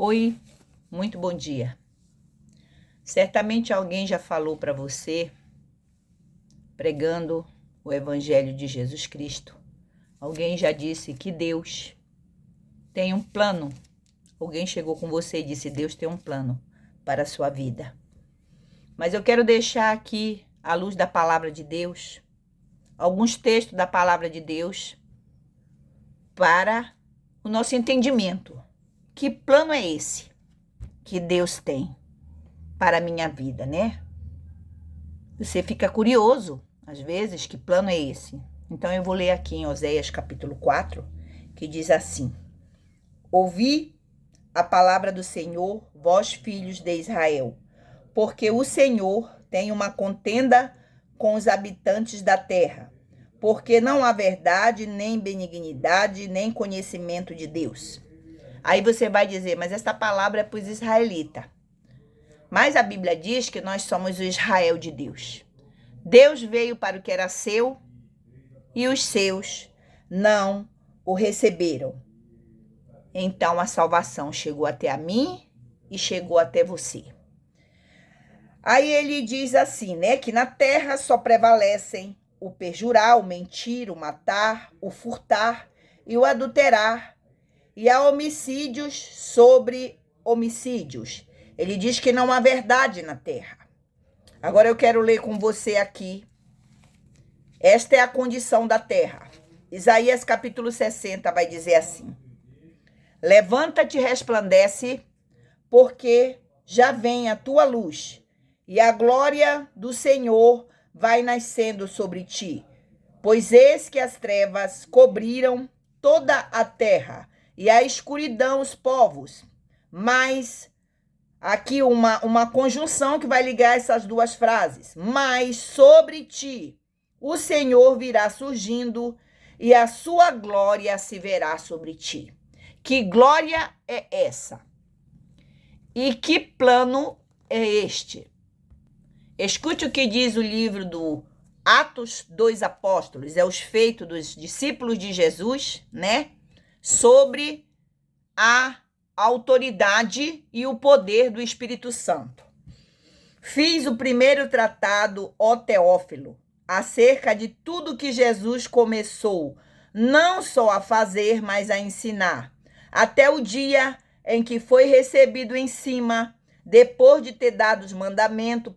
Oi, muito bom dia. Certamente alguém já falou para você, pregando o Evangelho de Jesus Cristo. Alguém já disse que Deus tem um plano. Alguém chegou com você e disse: Deus tem um plano para a sua vida. Mas eu quero deixar aqui, à luz da palavra de Deus, alguns textos da palavra de Deus para o nosso entendimento. Que plano é esse que Deus tem para a minha vida, né? Você fica curioso, às vezes, que plano é esse? Então eu vou ler aqui em Oséias capítulo 4, que diz assim: Ouvi a palavra do Senhor, vós filhos de Israel, porque o Senhor tem uma contenda com os habitantes da terra, porque não há verdade, nem benignidade, nem conhecimento de Deus. Aí você vai dizer, mas essa palavra é para os israelitas. Mas a Bíblia diz que nós somos o Israel de Deus. Deus veio para o que era seu e os seus não o receberam. Então a salvação chegou até a mim e chegou até você. Aí ele diz assim, né, que na terra só prevalecem o perjurar, o mentir, o matar, o furtar e o adulterar, e há homicídios sobre homicídios. Ele diz que não há verdade na terra. Agora eu quero ler com você aqui. Esta é a condição da terra. Isaías capítulo 60 vai dizer assim: Levanta-te e resplandece, porque já vem a tua luz, e a glória do Senhor vai nascendo sobre ti. Pois eis que as trevas cobriram toda a terra, e a escuridão os povos. Mas aqui uma conjunção que vai ligar essas duas frases. Mas sobre ti o Senhor virá surgindo, e a sua glória se verá sobre ti. Que glória é essa? E que plano é este? Escute o que diz o livro do Atos dos Apóstolos, é os feitos dos discípulos de Jesus, né? Sobre a autoridade e o poder do Espírito Santo. Fiz o primeiro tratado, ó Teófilo, acerca de tudo que Jesus começou, não só a fazer, mas a ensinar, até o dia em que foi recebido em cima, depois de ter dado os mandamentos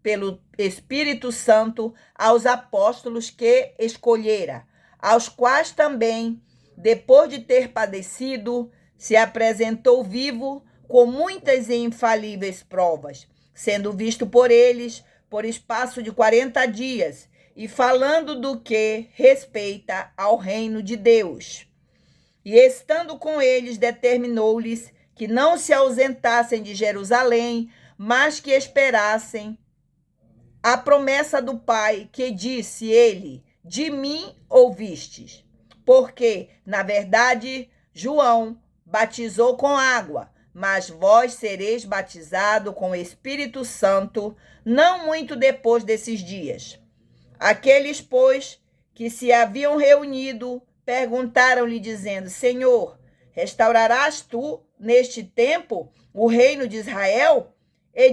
pelo Espírito Santo aos apóstolos que escolhera, aos quais também, depois de ter padecido, se apresentou vivo com muitas e infalíveis provas, sendo visto por eles por espaço de 40 dias, e falando do que respeita ao reino de Deus. E estando com eles, determinou-lhes que não se ausentassem de Jerusalém, mas que esperassem a promessa do Pai, que disse ele: de mim ouvistes. Porque, na verdade, João batizou com água, mas vós sereis batizados com o Espírito Santo, não muito depois desses dias. Aqueles, pois, que se haviam reunido, perguntaram-lhe, dizendo: Senhor, restaurarás tu, neste tempo, o reino de Israel? E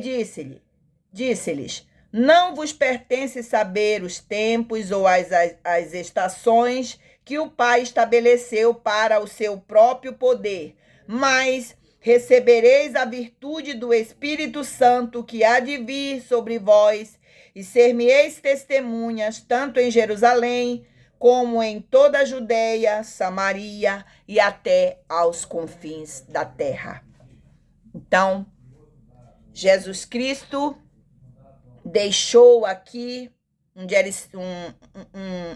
disse-lhes: Não vos pertence saber os tempos ou as estações que o Pai estabeleceu para o seu próprio poder, mas recebereis a virtude do Espírito Santo que há de vir sobre vós, e ser-me-eis testemunhas tanto em Jerusalém, como em toda a Judeia, Samaria e até aos confins da terra. Então, Jesus Cristo deixou aqui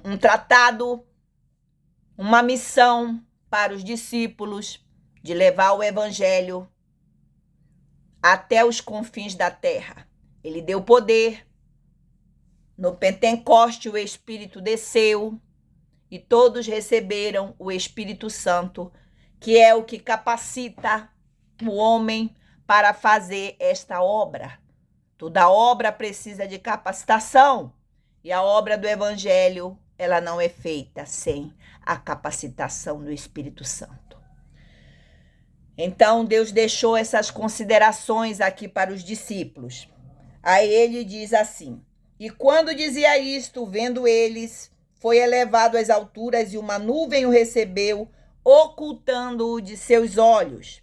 um tratado, uma missão para os discípulos de levar o evangelho até os confins da terra. Ele deu poder. No Pentecoste o Espírito desceu e todos receberam o Espírito Santo, que é o que capacita o homem para fazer esta obra. Toda obra precisa de capacitação, e a obra do Evangelho, ela não é feita sem a capacitação do Espírito Santo. Então, Deus deixou essas considerações aqui para os discípulos. Aí ele diz assim: e quando dizia isto, vendo eles, foi elevado às alturas e uma nuvem o recebeu, ocultando-o de seus olhos.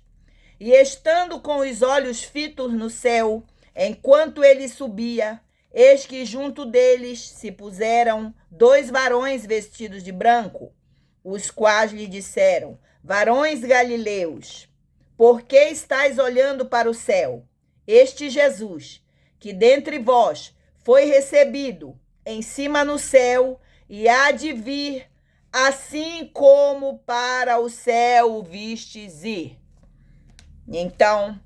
E estando com os olhos fitos no céu, enquanto ele subia, eis que junto deles se puseram 2 varões vestidos de branco, os quais lhe disseram: varões galileus, por que estáis olhando para o céu? Este Jesus, que dentre vós foi recebido em cima no céu, e há de vir, assim como para o céu o vistes ir. Então,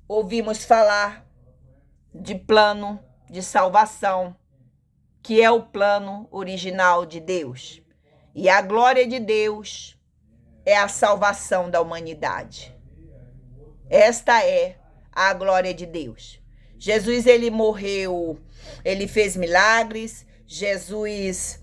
ouvimos falar de plano de salvação, que é o plano original de Deus. E a glória de Deus é a salvação da humanidade. Esta é a glória de Deus. Jesus, ele morreu, ele fez milagres. Jesus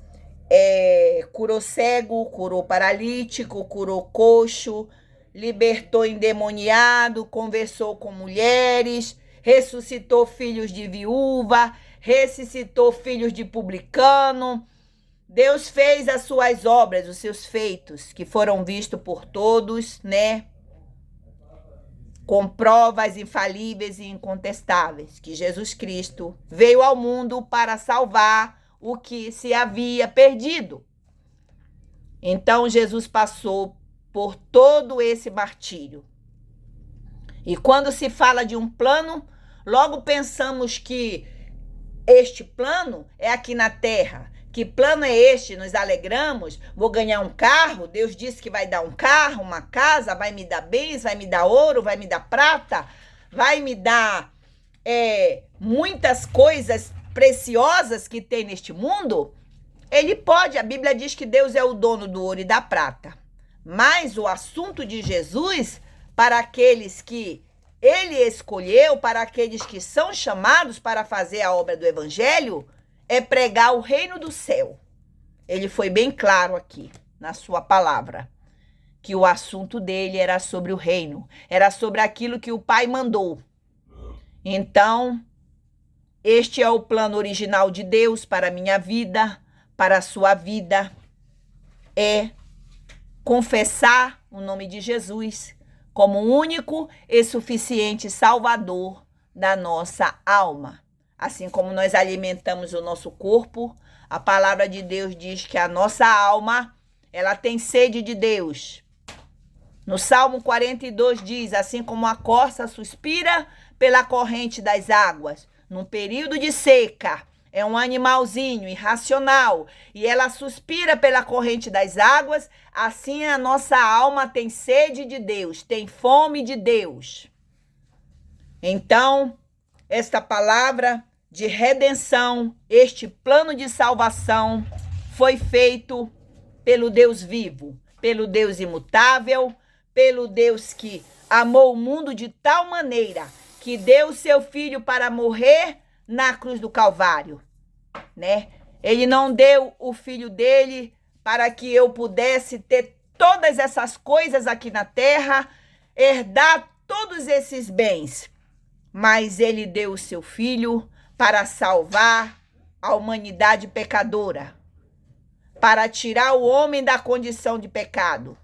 curou cego, curou paralítico, curou coxo, libertou endemoniado, conversou com mulheres, ressuscitou filhos de viúva, ressuscitou filhos de publicano. Deus fez as suas obras, os seus feitos, que foram vistos por todos, né? Com provas infalíveis e incontestáveis, que Jesus Cristo veio ao mundo para salvar o que se havia perdido. Então, Jesus passou por todo esse martírio. E quando se fala de um plano, logo pensamos que este plano é aqui na terra. Que plano é este? Nos alegramos, vou ganhar um carro, Deus disse que vai dar um carro, uma casa, vai me dar bens, vai me dar ouro, vai me dar prata, vai me dar muitas coisas preciosas que tem neste mundo. Ele pode, a Bíblia diz que Deus é o dono do ouro e da prata. Mas o assunto de Jesus, para aqueles que ele escolheu, para aqueles que são chamados para fazer a obra do evangelho, é pregar o reino do céu. Ele foi bem claro aqui, na sua palavra, que o assunto dele era sobre o reino, era sobre aquilo que o Pai mandou. Então, este é o plano original de Deus para a minha vida, para a sua vida, é confessar o nome de Jesus como o único e suficiente Salvador da nossa alma. Assim como nós alimentamos o nosso corpo, a palavra de Deus diz que a nossa alma, ela tem sede de Deus. No Salmo 42 diz: assim como a corça suspira pela corrente das águas, num período de seca, é um animalzinho irracional e ela suspira pela corrente das águas, assim a nossa alma tem sede de Deus, tem fome de Deus. Então, esta palavra de redenção, este plano de salvação foi feito pelo Deus vivo, pelo Deus imutável, pelo Deus que amou o mundo de tal maneira que deu o seu filho para morrer na cruz do Calvário, né? Ele não deu o filho dele para que eu pudesse ter todas essas coisas aqui na terra, herdar todos esses bens, mas ele deu o seu filho para salvar a humanidade pecadora, para tirar o homem da condição de pecado.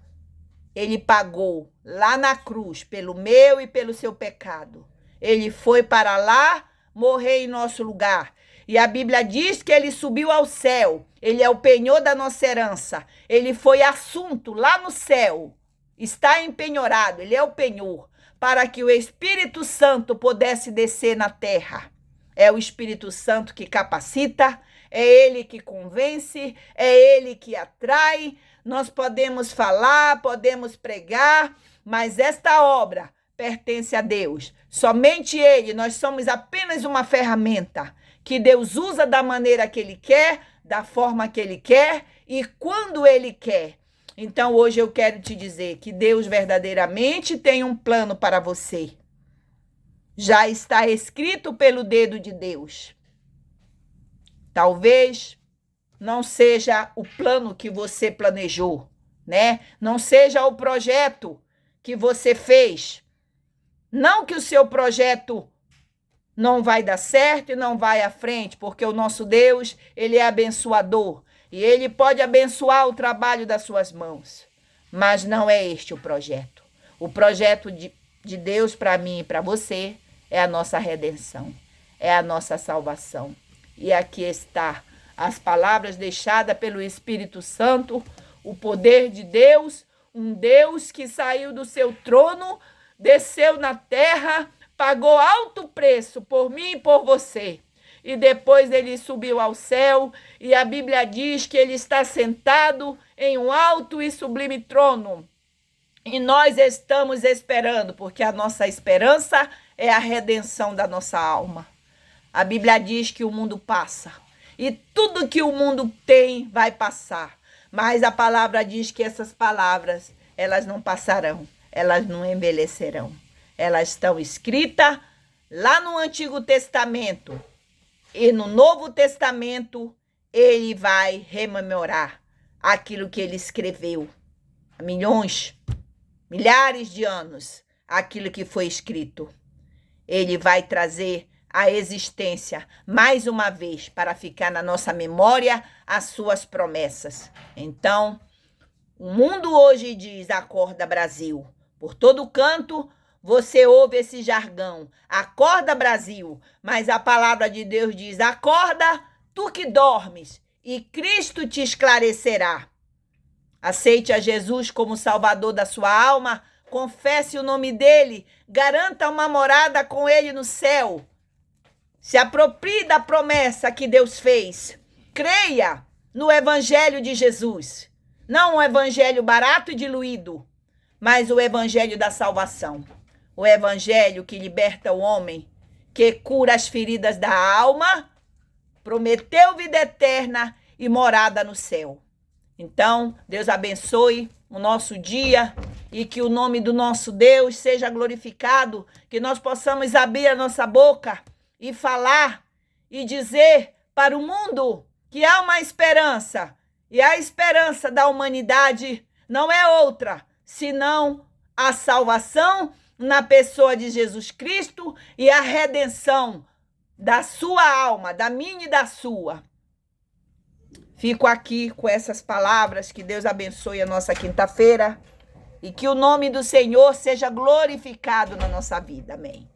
Ele pagou lá na cruz pelo meu e pelo seu pecado. Ele foi para lá morrer em nosso lugar. E a Bíblia diz que ele subiu ao céu. Ele é o penhor da nossa herança. Ele foi assunto lá no céu. Está empenhorado. Ele é o penhor. Para que o Espírito Santo pudesse descer na terra. É o Espírito Santo que capacita. É ele que convence. É ele que atrai. Nós podemos falar, podemos pregar. Mas esta obra pertence a Deus. Somente ele. Nós somos apenas uma ferramenta que Deus usa da maneira que ele quer, da forma que ele quer e quando ele quer. Então, hoje eu quero te dizer que Deus verdadeiramente tem um plano para você. Já está escrito pelo dedo de Deus. Talvez não seja o plano que você planejou, né? Não seja o projeto que você fez. Não que o seu projeto não vai dar certo e não vai à frente, porque o nosso Deus, ele é abençoador. E ele pode abençoar o trabalho das suas mãos. Mas não é este o projeto. O projeto de Deus para mim e para você é a nossa redenção. É a nossa salvação. E aqui está as palavras deixadas pelo Espírito Santo, o poder de Deus, um Deus que saiu do seu trono, desceu na terra, pagou alto preço por mim e por você. E depois ele subiu ao céu, e a Bíblia diz que ele está sentado em um alto e sublime trono. E nós estamos esperando, porque a nossa esperança é a redenção da nossa alma. A Bíblia diz que o mundo passa, e tudo que o mundo tem vai passar. Mas a palavra diz que essas palavras, elas não passarão, elas não envelhecerão. Elas estão escritas lá no Antigo Testamento. E no Novo Testamento, ele vai rememorar aquilo que ele escreveu há milhões, milhares de anos, aquilo que foi escrito. Ele vai trazer a existência mais uma vez para ficar na nossa memória as suas promessas. Então, o mundo hoje diz: acorda, Brasil. Por todo canto você ouve esse jargão: acorda, Brasil. Mas a palavra de Deus diz: acorda, tu que dormes, e Cristo te esclarecerá. Aceite a Jesus como Salvador da sua alma, confesse o nome dele, garanta uma morada com ele no céu. Se aproprie da promessa que Deus fez. Creia no Evangelho de Jesus. Não um evangelho barato e diluído, mas o Evangelho da salvação. O Evangelho que liberta o homem, que cura as feridas da alma, prometeu vida eterna e morada no céu. Então, Deus abençoe o nosso dia e que o nome do nosso Deus seja glorificado, que nós possamos abrir a nossa boca e falar e dizer para o mundo que há uma esperança. E a esperança da humanidade não é outra, senão a salvação na pessoa de Jesus Cristo e a redenção da sua alma, da minha e da sua. Fico aqui com essas palavras, que Deus abençoe a nossa quinta-feira e que o nome do Senhor seja glorificado na nossa vida. Amém.